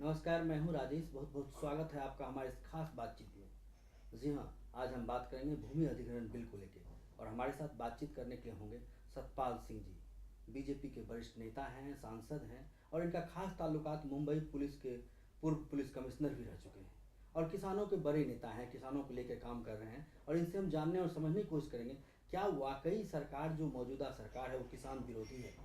नमस्कार, मैं हूं राजेश। बहुत बहुत स्वागत है आपका हमारे इस खास बातचीत में। जी हाँ, आज हम बात करेंगे भूमि अधिग्रहण बिल को लेकर और हमारे साथ बातचीत करने के लिए होंगे सतपाल सिंह जी। बीजेपी के वरिष्ठ नेता हैं, सांसद हैं और इनका खास ताल्लुकात मुंबई पुलिस के पूर्व पुलिस कमिश्नर भी रह चुके हैं और किसानों के बड़े नेता हैं, किसानों को लेकर काम कर रहे हैं। और इनसे हम जानने और समझने की कोशिश करेंगे क्या वाकई सरकार, जो मौजूदा सरकार है, वो किसान विरोधी है।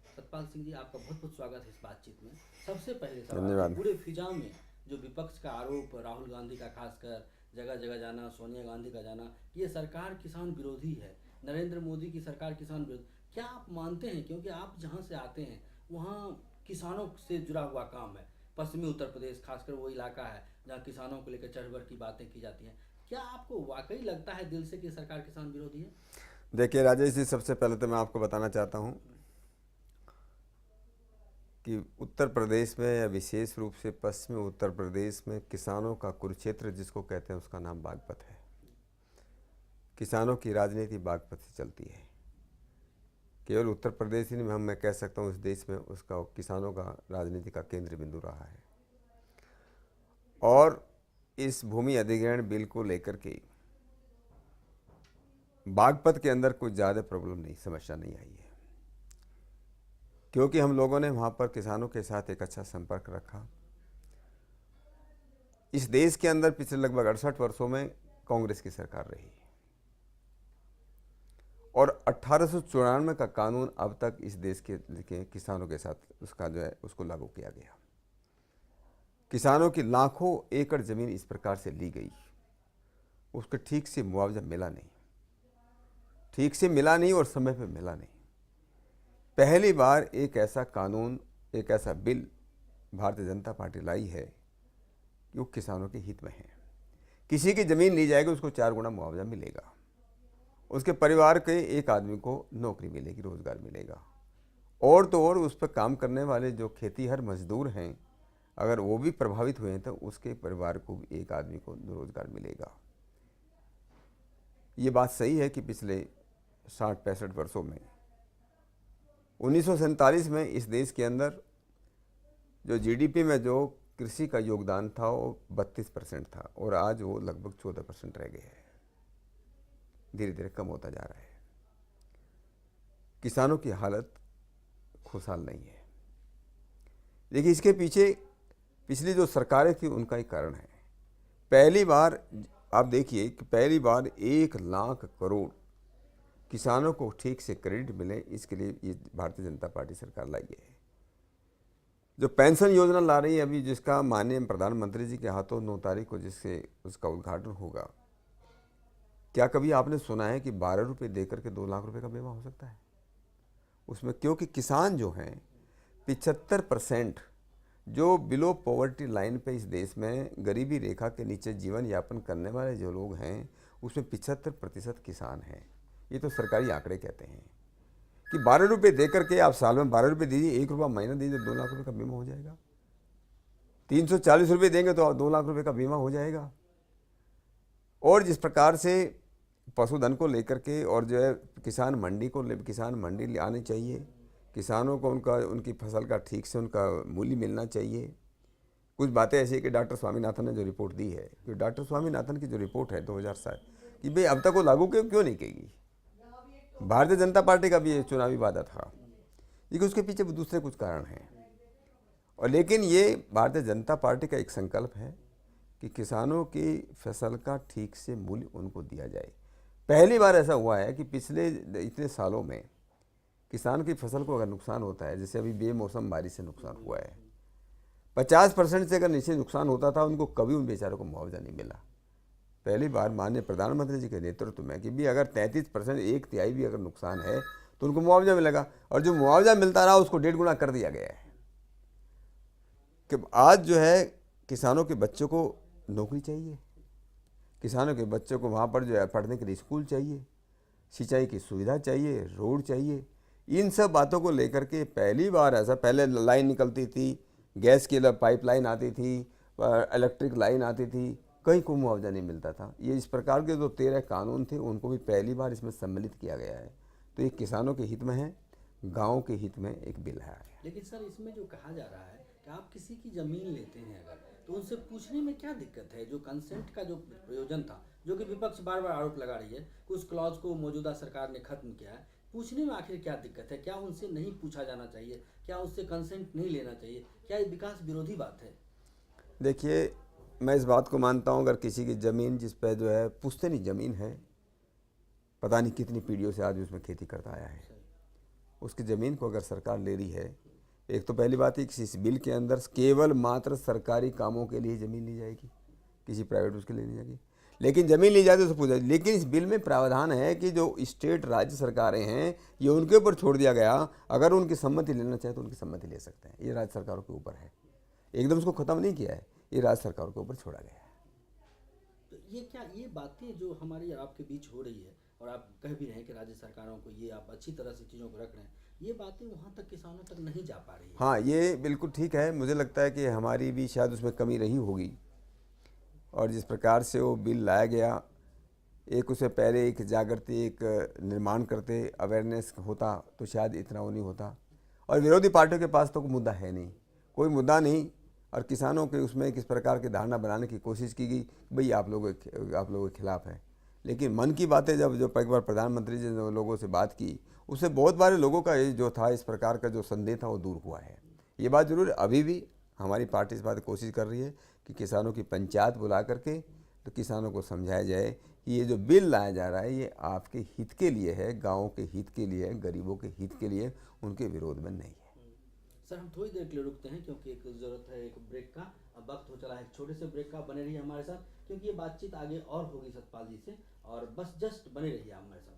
सतपाल सिंह जी, आपका बहुत बहुत स्वागत है इस बातचीत में। सबसे पहले सवाल, ये धन्यवाद। पूरे फिजाओं में जो विपक्ष का आरोप, राहुल गांधी का खासकर जगह जगह जाना, सोनिया गांधी का जाना कि ये सरकार किसान विरोधी है, नरेंद्र मोदी की सरकार किसान विरोधी, क्या आप मानते हैं? क्योंकि आप जहाँ से आते हैं वहाँ किसानों से जुड़ा हुआ काम है। पश्चिमी उत्तर प्रदेश खासकर वो इलाका है जहाँ किसानों को लेकर चढ़ बढ़ की बातें की जाती हैं। क्या आपको वाकई लगता है दिल से कि सरकार किसान विरोधी है? देखिए राजेश जी, सबसे पहले तो मैं आपको बताना चाहता हूँ कि उत्तर प्रदेश में या विशेष रूप से पश्चिमी उत्तर प्रदेश में किसानों का कुरुक्षेत्र जिसको कहते हैं उसका नाम बागपत है। किसानों की राजनीति बागपत से चलती है। केवल उत्तर प्रदेश ही नहीं, मैं कह सकता हूँ इस देश में उसका किसानों का राजनीति का केंद्र बिंदु रहा है। और इस भूमि अधिग्रहण बिल को लेकर के बागपत के अंदर कुछ ज़्यादा प्रॉब्लम नहीं, समस्या नहीं आई है, क्योंकि हम लोगों ने वहाँ पर किसानों के साथ एक अच्छा संपर्क रखा। इस देश के अंदर पिछले लगभग 68 वर्षों में कांग्रेस की सरकार रही और 1894 का कानून अब तक इस देश के किसानों के साथ उसका जो है उसको लागू किया गया। किसानों की लाखों एकड़ ज़मीन इस प्रकार से ली गई, उसको ठीक से मुआवजा मिला नहीं, ठीक से मिला नहीं और समय पे मिला नहीं। पहली बार एक ऐसा कानून, एक ऐसा बिल भारतीय जनता पार्टी लाई है कि वो किसानों के हित में है। किसी की ज़मीन ली जाएगी उसको 4 गुना मुआवजा मिलेगा, उसके परिवार के एक आदमी को नौकरी मिलेगी, रोज़गार मिलेगा। और तो और उस पर काम करने वाले जो खेतीहर मजदूर हैं, अगर वो भी प्रभावित हुए हैं तो उसके परिवार को भी एक आदमी को रोज़गार मिलेगा। ये बात सही है कि पिछले 60-65 वर्षों में 1947 में इस देश के अंदर जो जीडीपी में जो कृषि का योगदान था वो 32% था और आज वो लगभग 14% रह गया है, धीरे धीरे कम होता जा रहा है। किसानों की हालत खुशहाल नहीं है। देखिए, इसके पीछे पिछली जो सरकारें थी उनका ही कारण है। पहली बार आप देखिए कि पहली बार 1 लाख करोड़ किसानों को ठीक से क्रेडिट मिले, इसके लिए ये भारतीय जनता पार्टी सरकार लाई है। जो पेंशन योजना ला रही है अभी, जिसका माननीय प्रधानमंत्री जी के हाथों 9 तारीख को जिससे उसका उद्घाटन होगा, क्या कभी आपने सुना है कि 12 रुपये देकर के 2 लाख रुपए का बीमा हो सकता है उसमें? क्योंकि किसान जो हैं 75% जो बिलो पॉवर्टी लाइन पे इस देश में गरीबी रेखा के नीचे जीवन यापन करने वाले जो लोग हैं, उसमें 75% किसान हैं। ये तो सरकारी आंकड़े कहते हैं कि 12 रुपये दे करके आप साल में 12 रुपये दीजिए, 1 रुपया महीना दीजिए, 2 लाख रुपये का बीमा हो जाएगा। 340 रुपये देंगे तो 2 लाख रुपये का बीमा हो जाएगा। और जिस प्रकार से पशुधन को लेकर के और जो है किसान मंडी आनी चाहिए, किसानों को उनकी फसल का ठीक से उनका मूल्य मिलना चाहिए। कुछ बातें ऐसी कि डॉक्टर स्वामीनाथन ने जो रिपोर्ट दी है, कि डॉक्टर स्वामीनाथन की जो रिपोर्ट है 2007 कि भाई अब तक वो लागू क्यों नहीं की। भारतीय जनता पार्टी का भी ये चुनावी वादा था, लेकिन उसके पीछे दूसरे कुछ कारण हैं। और लेकिन ये भारतीय जनता पार्टी का एक संकल्प है कि किसानों की फसल का ठीक से मूल्य उनको दिया जाए। पहली बार ऐसा हुआ है कि पिछले इतने सालों में किसान की फसल को अगर नुकसान होता है, जैसे अभी बेमौसम बारिश से नुकसान हुआ है, 50% से अगर नीचे नुकसान होता था, उनको कभी उन बेचारों को मुआवजा नहीं मिला। पहली बार माननीय प्रधानमंत्री जी के नेतृत्व में कि भी अगर 33%, 1/3 भी अगर नुकसान है तो उनको मुआवजा मिलेगा, और जो मुआवजा मिलता रहा उसको 1.5 गुना कर दिया गया है। कि आज जो है किसानों के बच्चों को नौकरी चाहिए, किसानों के बच्चों को वहाँ पर जो है पढ़ने के लिए स्कूल चाहिए, सिंचाई की सुविधा चाहिए, रोड चाहिए। इन सब बातों को लेकर के पहली बार ऐसा, पहले लाइन निकलती थी, गैस की पाइपलाइन आती थी, इलेक्ट्रिक लाइन आती थी, कहीं को मुआवजा नहीं मिलता था। ये इस प्रकार के जो 13 कानून थे उनको भी पहली बार इसमें सम्मिलित किया गया है। तो ये किसानों के हित में है, गाँव के हित में एक बिल है। लेकिन सर, इसमें जो कहा जा रहा है कि आप किसी की ज़मीन लेते हैं अगर, तो उनसे पूछने में क्या दिक्कत है? जो कंसेंट का जो प्रयोजन था, जो कि विपक्ष बार बार आरोप लगा रही है कि उस क्लॉज को मौजूदा सरकार ने खत्म किया है, पूछने में आखिर क्या दिक्कत है? क्या उनसे नहीं पूछा जाना चाहिए? क्या उससे कंसेंट नहीं लेना चाहिए? क्या ये विकास विरोधी बात है? देखिए, मैं इस बात को मानता हूँ, अगर किसी की ज़मीन जिस पे जो है पुश्तैनी ज़मीन है, पता नहीं कितनी पीढ़ियों से आदमी उसमें खेती करता आया है, उसकी ज़मीन को अगर सरकार ले रही है, एक तो पहली बात है कि इस बिल के अंदर केवल मात्र सरकारी कामों के लिए ज़मीन ली जाएगी, किसी प्राइवेट उसके लिए नहीं जाएगी। लेकिन ज़मीन ली जाए तो पूछा, लेकिन इस बिल में प्रावधान है कि जो स्टेट राज्य सरकारें हैं ये उनके ऊपर छोड़ दिया गया, अगर उनकी सम्मति लेना चाहे तो उनकी सम्मति ले सकते हैं। ये राज्य सरकारों के ऊपर है, एकदम उसको ख़त्म नहीं किया है, ये राज्य सरकारों के ऊपर छोड़ा गया है। तो ये बातें जो हमारी आपके बीच हो रही है, और आप कह भी रहे हैं कि राज्य सरकारों को ये आप अच्छी तरह से चीज़ों को रख रहे हैं, ये बातें वहाँ तक किसानों तक नहीं जा पा रही है। हाँ, ये बिल्कुल ठीक है। मुझे लगता है कि हमारी भी शायद उसमें कमी रही होगी, और जिस प्रकार से वो बिल लाया गया, एक उससे पहले एक जागृति, एक निर्माण करते, अवेयरनेस होता तो शायद इतना वो नहीं होता। और विरोधी पार्टियों के पास तो कोई मुद्दा है नहीं, कोई मुद्दा नहीं, और किसानों के उसमें किस प्रकार की धारणा बनाने की कोशिश की गई, भाई आप लोगों के खिलाफ है। लेकिन मन की बातें जब जो एक बार प्रधानमंत्री जी ने लोगों से बात की, उससे बहुत बारे लोगों का ये जो था, इस प्रकार का जो संदेह था वो दूर हुआ है। ये बात जरूर अभी भी हमारी पार्टी इस बात की कोशिश कर रही है कि किसानों की पंचायत बुला करके तो किसानों को समझाया जाए कि ये जो बिल लाया जा रहा है ये आपके हित के लिए है, गाँव के हित के लिए है, गरीबों के हित के लिए, उनके विरोध में नहीं है। सर, हम थोड़ी देर के लिए रुकते हैं क्योंकि एक ज़रूरत है एक ब्रेक का। अब वक्त हो चला है एक छोटे से ब्रेक का। बने रहिए हमारे साथ, क्योंकि ये बातचीत आगे और होगी सतपाल जी से, और बस जस्ट बने रहिए हमारे साथ।